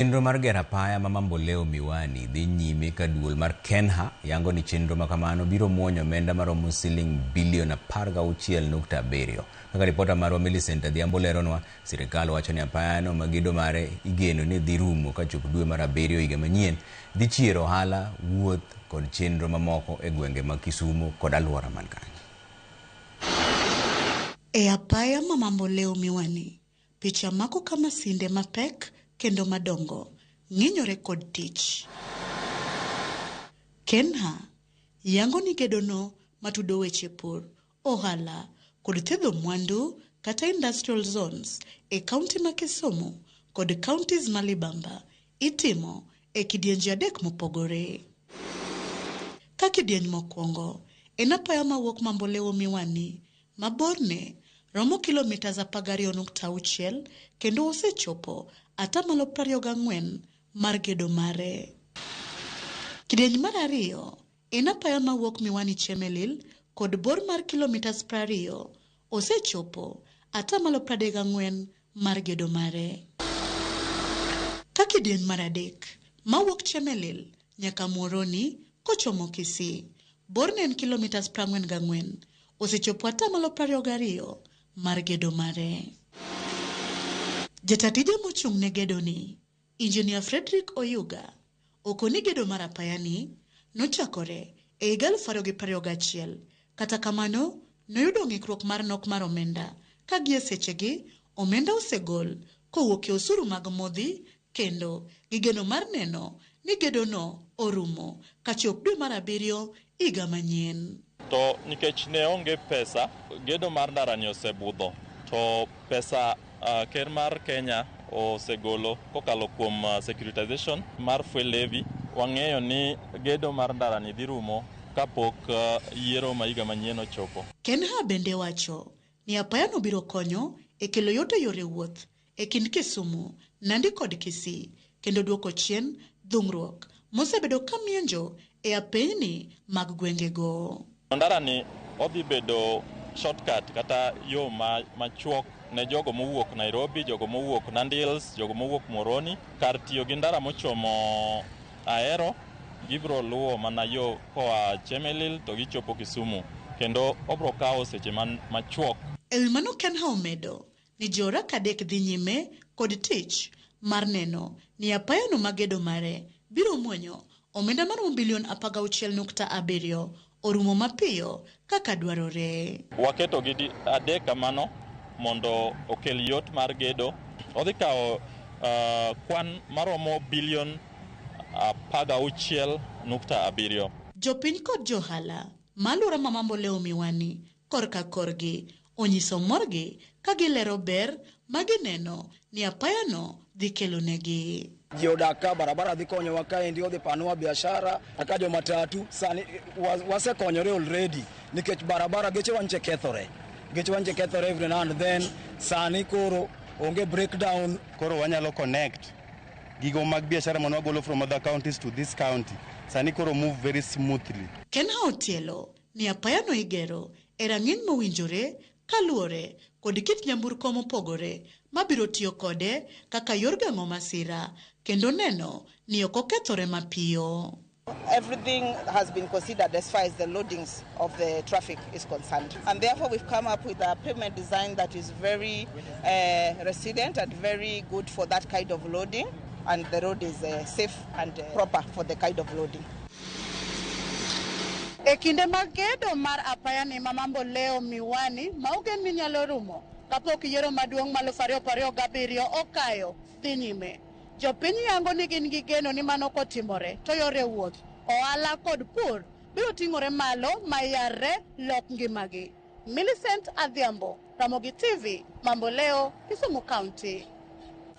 Chenro mar gero apaya ma Mamboleo Miwani dhi nyime ka duol mar Kenha yango ni chenro ma kamano biro muonyo omenda maromo siling bilion 16.7. Kaka ripota marwa Millicent Adhiambo leronwa, sirkal wacho ni apayano magedo mare igeno ni dhi rumo ka chop dwe mar 7 higa manyien, dhi chiero ohala, wuoth kod chenro mamoko e gwenge ma Kisumu kod alwora man kanyo. E apaya ma Mamboleo Miwani, picha mako kama sinde mapek kendo madongo ng'inyore kod tich. Kenha yango ni gedono matudo weche pur, ohala kod thedho mwandu kata industrial zones e kaunti ma Kisumu kod counties ma libamba itimo e kidienje 3 mopogore. Ka kidieny mokwongo en apaya mawuok Mamboleo Miwani maborne romo kilomitas 12.6 kendo osechopo atamalo 24 mar gedo mare. Kidieny mar 2 en apaya mawuok Miwani Chemelil kod bor mar kilomitas 20 osechopo atamalo 34 mar gedo mare. Ka kidieny mar 3 mawuok Chemelil nyaka Muhoroni kochomo Kisii, borne en kilomitas 44 osechopo atamalo 22 mar gedo mare. Jatatija mochung' ne gedo ni, Engineer Frederick Oyuga, okoni gedo mar apayani nochakore e 2021, kata kamano noyudo ng'ikruok mar nok mar omenda ka gie sechegi omenda osegol kowuok e osuru mag modhi kendo gigeno mar neno ni gedono orumo kachop dwe mar 7 higa manyien. To nikech ne onge pesa, gedo mar ndarani osebudho. To pesa ker mar Kenya osegolo kokalo kuom securitization mar fuel levy. Wang'eyo ni gedo mar ndarani dhi rumo kapok yiero ma higa manyien ochopo. Kenha bende wacho ni apayano biro konyo e kelo yot e yore wuoth e kind Kisumu, Nandi kod Kisii, kendo duoko chien dhung'ruok mosebedo ka mienjo e apeyni mag gwengego. Ndarani odhi bedo shortcut kata yo machuok ne jogo mowuok Nairobi, jogo mowuok Nandi Hills, jogo mowuok Muhoroni. Kar tiyo gi ndara mochomo Ahero, gibro luwo mana yo koa Chemelil to gichopo Kisumu, kendo obro kawo seche machuok. Ewi mano Kenha omedo ni jorak 3 dhi nyime kod tich mar neno ni apayano magedo mare biro muonyo omenda maromo bilion 16.7 orumo mapiyo kaka dwarore. Waketo gi 3 kamano mondo okel yot mar gedo. Odhi kawo kwan maromo bilion 16.7. Jopiny kod johala malura ma Mamboleo Miwani korka korgi onyiso morgi ka gilero ber magineno ni apayano dhi kelo negi. Jiodaka barabara dhi konyo wakaendi odhi panua biashara aka jo matatu sani wase konyore already nikech barabara geche wanche kethore every now and then. Sani koro onge breakdown, koro wanyalo connect gigo mag biashara mano wagolo from other counties to this county. Sani koro move very smoothly. Kenha otielo ni apayano igero e rang'iny mowinjore kaluwore kod kit nyamburko mopogore mabiro tiyo kode kaka yor geng'o masira kendo neno ni ok okethore mapiyo. Everything has been considered as far as the loadings of the traffic is concerned. And therefore we've come up with a pavement design that is very resilient and very good for that kind of loading. And the road is safe and proper for the kind of loading. E kinde mag gedo mar apayani ma Mamboleo Miwani maugen ni nyalo rumo kapok yiero maduong' ma 2027 okayo dhi nyime. Jopiny yango ni gin gi geno ni mano kotimore to yore wuoth, ohala kod pur biro ting'ore malo mayarre lok ngimagi. Millicent Adhiambo, Ramogi TV, Mamboleo, Kisumu County.